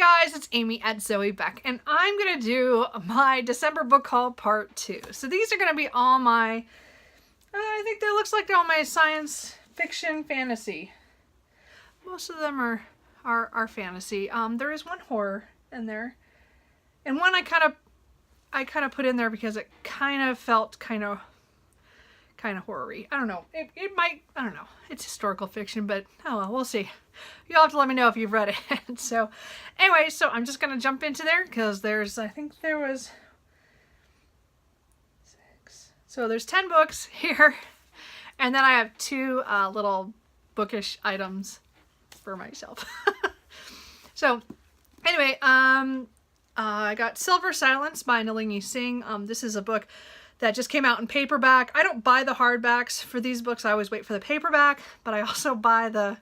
Hi guys, it's Amy at Zoe Beck, and I'm going to do my December book haul part 2. So these are going to be all my, I think that looks like they're all my science fiction fantasy. Most of them are fantasy. There is one horror in there, and one I kind of put in there because it kind of felt kind of horror-y. I don't know. It might, I don't know. It's historical fiction, but oh well, we'll see. You'll have to let me know if you've read it. So anyway, so I'm just going to jump into there because I think there was 6. So there's 10 books here. And then I have 2 little bookish items for myself. So anyway, I got Silver Silence by Jenni King. This is a book that just came out in paperback. I don't buy the hardbacks for these books. I always wait for the paperback, but I also buy the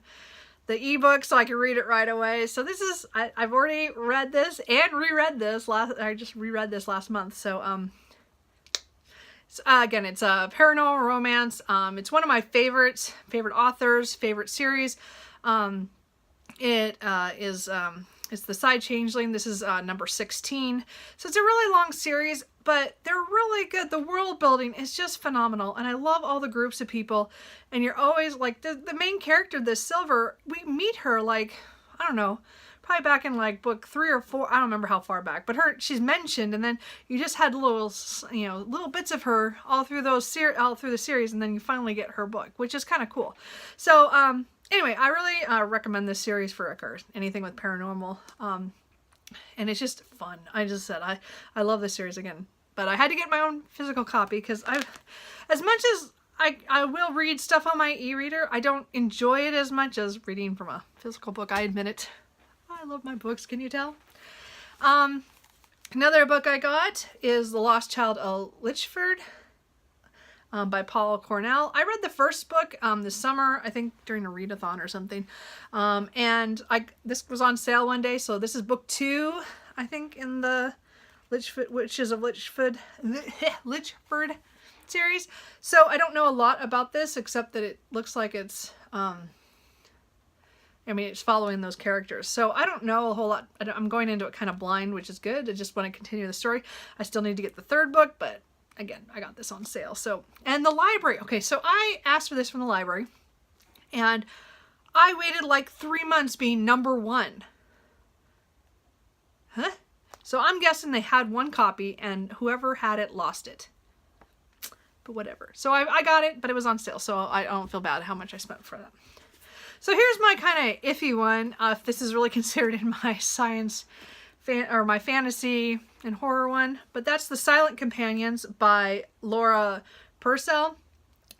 ebook so I can read it right away. So this is, I've already read this and reread this I just reread this last month. So again, it's a paranormal romance. It's one of my favorite authors, favorite series. It's the Side Changeling. This is number 16. So it's a really long series, but they're really good. The world building is just phenomenal. And I love all the groups of people. And you're always like, the main character, the Silver, we meet her like, I don't know, probably back in like book 3 or 4. I don't remember how far back, but she's mentioned. And then you just had little bits of her all through the series. And then you finally get her book, which is kind of cool. So, anyway, I really recommend this series for anything with paranormal. And it's just fun. I just said, I love this series again. But I had to get my own physical copy because as much as I will read stuff on my e-reader, I don't enjoy it as much as reading from a physical book. I admit it. I love my books, can you tell? Another book I got is The Lost Child of Lichford. By Paul Cornell. I read the first book this summer, I think during a readathon or something. And this was on sale one day, so this is book 2, I think, in the Witches of Lichford series. So I don't know a lot about this except that it looks like it's it's following those characters. So I don't know a whole lot. I'm going into it kind of blind, which is good. I just want to continue the story. I still need to get the 3rd book, but again, I got this on sale. So, and the library. Okay, so I asked for this from the library, and I waited like 3 months being number 1. Huh? So I'm guessing they had 1 copy, and whoever had it lost it. But whatever. So I got it, but it was on sale, so I don't feel bad how much I spent for that. So here's my kind of iffy one, if this is really considered in my science or my fantasy and horror one, but that's The Silent Companions by Laura Purcell.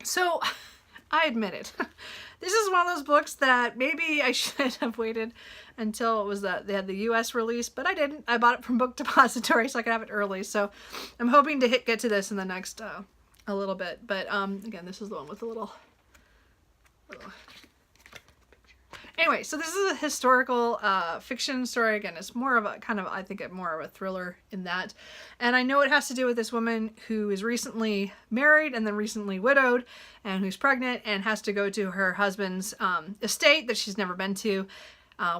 So I admit it, this is one of those books that maybe I should have waited until it was they had the US release, but I didn't. I bought it from Book Depository so I could have it early. So I'm hoping to get to this in the next a little bit. But again, this is the one with the little Anyway, so this is a historical fiction story. Again, it's more of a kind of, I think, more of a thriller in that. And I know it has to do with this woman who is recently married and then recently widowed and who's pregnant and has to go to her husband's estate that she's never been to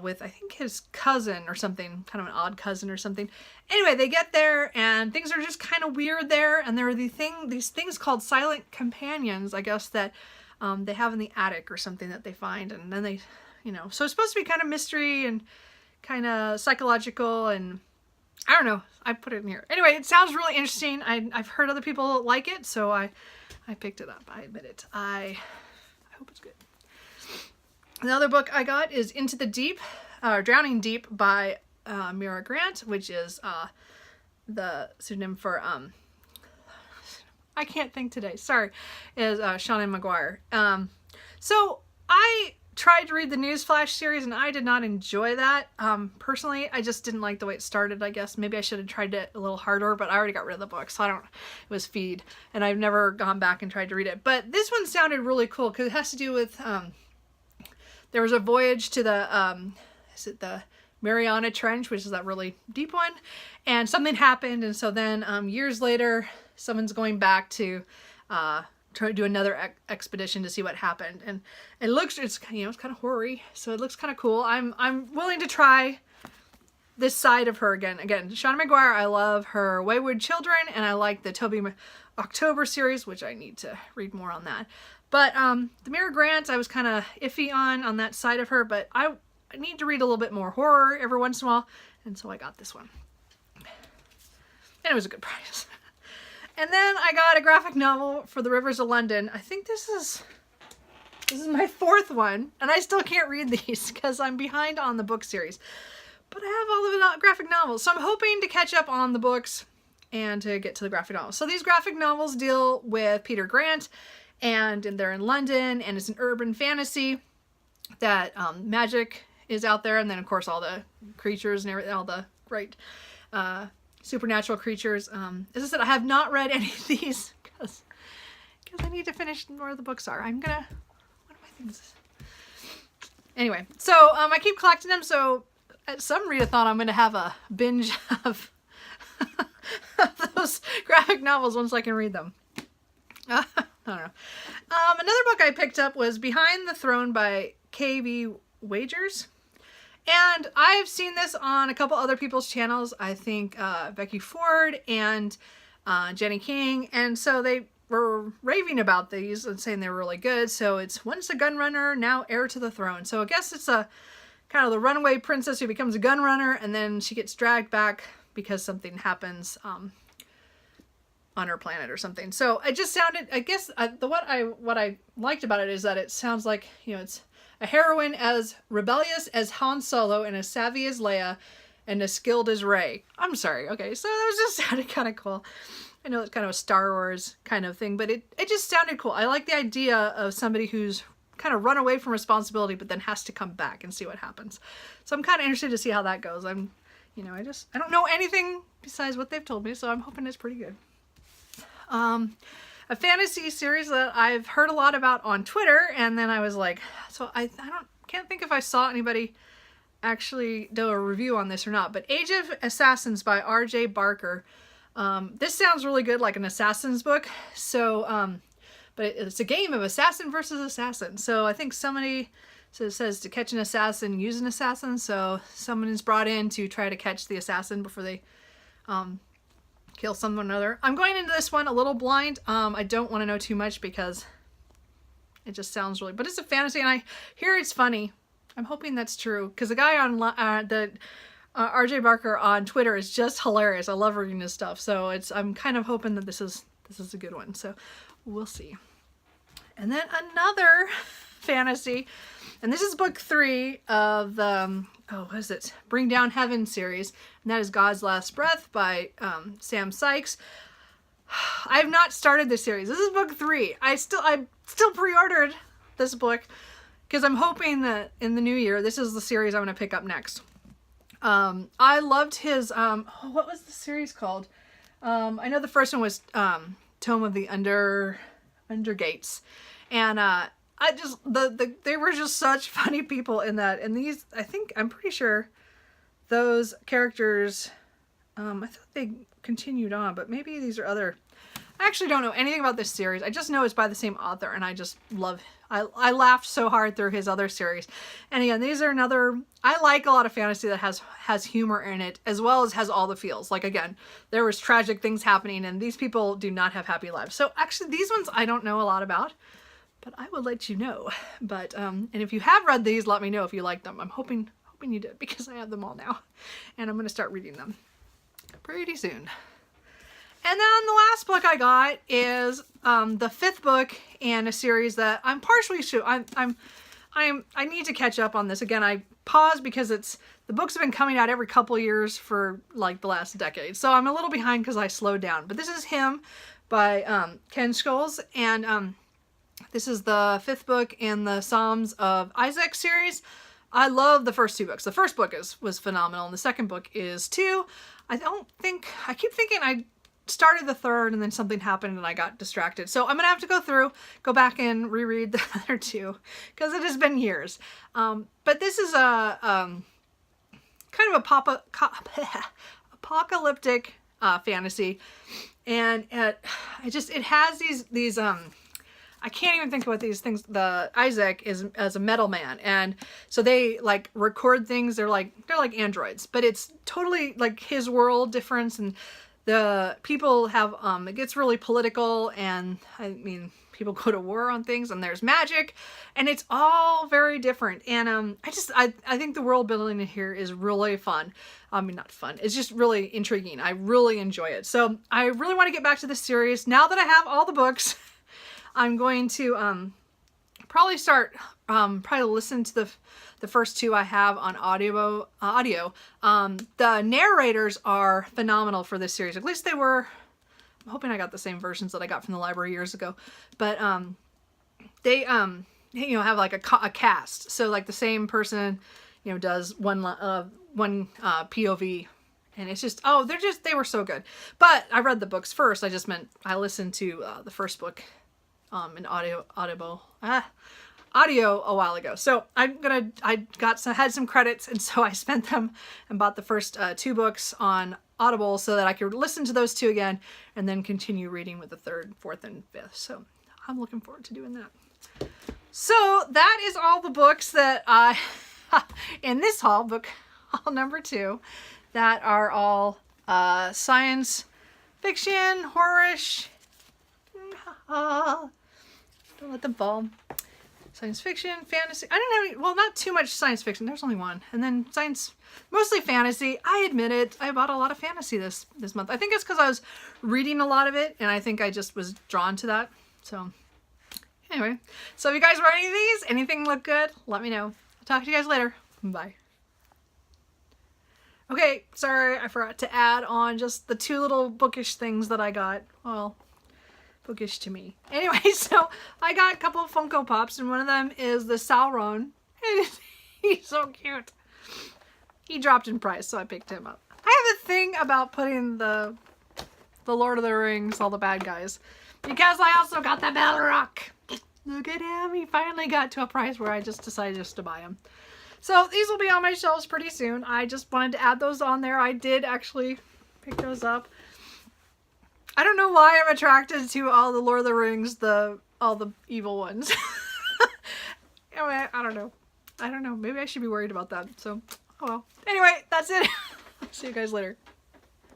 with, I think, his cousin or something, kind of an odd cousin or something. Anyway, they get there and things are just kind of weird there. And there are these things called silent companions, I guess, that they have in the attic or something that they find. And then they... so it's supposed to be kind of mystery and kind of psychological, and I don't know. I put it in here. Anyway, it sounds really interesting. I've heard other people like it, so I picked it up. I admit it. I hope it's good. Another book I got is Into the Deep, Drowning Deep by Mira Grant, which is the pseudonym for, I can't think today, sorry, is Seanan McGuire. So I tried to read the Newsflash series and I did not enjoy that. Personally, I just didn't like the way it started, I guess. Maybe I should have tried it a little harder, but I already got rid of the book, so it was feed, and I've never gone back and tried to read it. But this one sounded really cool because it has to do with, there was a voyage to the Mariana Trench, which is that really deep one, and something happened, and so then years later, someone's going back to try to do another expedition to see what happened, and it's kind of horror-y, so it looks kind of cool. I'm willing to try this side of her again. Again, Shauna McGuire, I love her Wayward Children, and I like the Toby October series, which I need to read more on that. But the Mira Grant, I was kind of iffy on that side of her, but I need to read a little bit more horror every once in a while, and so I got this one. And it was a good price. And then I got a graphic novel for The Rivers of London. I think this is my 4th one, and I still can't read these because I'm behind on the book series. But I have all the graphic novels, so I'm hoping to catch up on the books and to get to the graphic novels. So these graphic novels deal with Peter Grant, and they're in London, and it's an urban fantasy that magic is out there, and then of course all the creatures and everything, all the great supernatural creatures. As I said, I have not read any of these because I need to finish where the books are. What are my things? Anyway, so I keep collecting them, so at some readathon I'm going to have a binge of those graphic novels once I can read them. I don't know. Another book I picked up was Behind the Throne by K.B. Wagers. And I've seen this on a couple other people's channels. I think Becky Ford and Jenni King. And so they were raving about these and saying they were really good. So it's once a gun runner, now heir to the throne. So I guess it's a kind of the runaway princess who becomes a gun runner, and then she gets dragged back because something happens on her planet or something. So it just sounded, I guess, what I liked about it is that it sounds like, you know, it's a heroine as rebellious as Han Solo and as savvy as Leia and as skilled as Rey. I'm sorry. Okay, so that was just sounded kind of cool. I know it's kind of a Star Wars kind of thing, but it just sounded cool. I like the idea of somebody who's kind of run away from responsibility but then has to come back and see what happens. So I'm kind of interested to see how that goes. I don't know anything besides what they've told me, so I'm hoping it's pretty good. A fantasy series that I've heard a lot about on Twitter, and then I was like, so I can't think if I saw anybody actually do a review on this or not, but Age of Assassins by R.J. Barker. This sounds really good, like an Assassin's book. So, but it's a game of assassin versus assassin. So I think somebody says to catch an assassin, use an assassin. So someone is brought in to try to catch the assassin before they kill someone or another. I'm going into this one a little blind. I don't want to know too much because it just sounds really, but it's a fantasy and I hear it's funny. I'm hoping that's true because the guy on RJ Barker on Twitter is just hilarious. I love reading his stuff. So I'm kind of hoping that this is a good one. So we'll see. And then another fantasy, and this is book 3 of the what is it? Bring Down Heaven series, and that is God's Last Breath by Sam Sykes. I have not started this series. This is book 3. I still pre-ordered this book because I'm hoping that in the new year, this is the series I'm going to pick up next. I loved his, what was the series called? I know the first one was Tome of the Undergates, and they were just such funny people in that. And these, I'm pretty sure those characters, I thought they continued on, but maybe these are other. I actually don't know anything about this series. I just know it's by the same author, and I just love. I laughed so hard through his other series. And again, these are another. I like a lot of fantasy that has humor in it, as well as has all the feels. Like again, there was tragic things happening, and these people do not have happy lives. So actually, these ones I don't know a lot about, but I will let you know. But and if you have read these, let me know if you like them. I'm hoping you did because I have them all now, and I'm going to start reading them pretty soon. And then the last book I got is the 5th book in a series that I'm partially I need to catch up on this. Again, I paused because the books have been coming out every couple years for like the last decade. So I'm a little behind because I slowed down. But this is Him by Ken Scholes, and this is the 5th book in the Psalms of Isaac series. I love the first 2 books. The first book was phenomenal, and the second book is too. I keep thinking I started the 3rd and then something happened and I got distracted. So I'm going to have to go back and reread the other 2 because it has been years. But this is a kind of apocalyptic fantasy, and it has these I can't even think of what these things, the Isaac is as a metal man. And so they like record things. They're like androids, but it's totally like his world difference. And the people have, it gets really political, and I mean, people go to war on things, and there's magic, and it's all very different. And I think the world building in here is really fun. I mean, not fun. It's just really intriguing. I really enjoy it. So I really want to get back to this series. Now that I have all the books, I'm going to probably start, probably listen to the first two I have on audio. The narrators are phenomenal for this series. At least they were. I'm hoping I got the same versions that I got from the library years ago. But they you know, have like a cast. So like the same person, you know, does one POV, and it's just, oh, they were so good. But I read the books first. I just meant I listened to the first book in audio a while ago. So I had some credits, and so I spent them and bought the first two books on Audible so that I could listen to those two again and then continue reading with the third, fourth, and fifth. So I'm looking forward to doing that. So that is all the books that I in this haul, book haul number 2, that are all science fiction, horror-ish. Don't let them fall. Science fiction, fantasy. I don't have any, well, not too much science fiction. There's only one. And then science, mostly fantasy. I admit it. I bought a lot of fantasy this month. I think it's because I was reading a lot of it, and I think I just was drawn to that. So anyway, so if you guys read any of these, anything look good, let me know. I'll talk to you guys later. Bye. Okay, sorry, I forgot to add on just the 2 little bookish things that I got. Well, bookish to me. Anyway, so I got a couple of Funko Pops, and one of them is the Sauron. And he's so cute. He dropped in price, so I picked him up. I have a thing about putting the Lord of the Rings, all the bad guys, because I also got the Balrog. Look at him. He finally got to a price where I just decided just to buy him. So these will be on my shelves pretty soon. I just wanted to add those on there. I did actually pick those up. I don't know why I'm attracted to all the Lord of the Rings, all the evil ones. Anyway, I don't know. Maybe I should be worried about that. So, oh well. Anyway, that's it. See you guys later.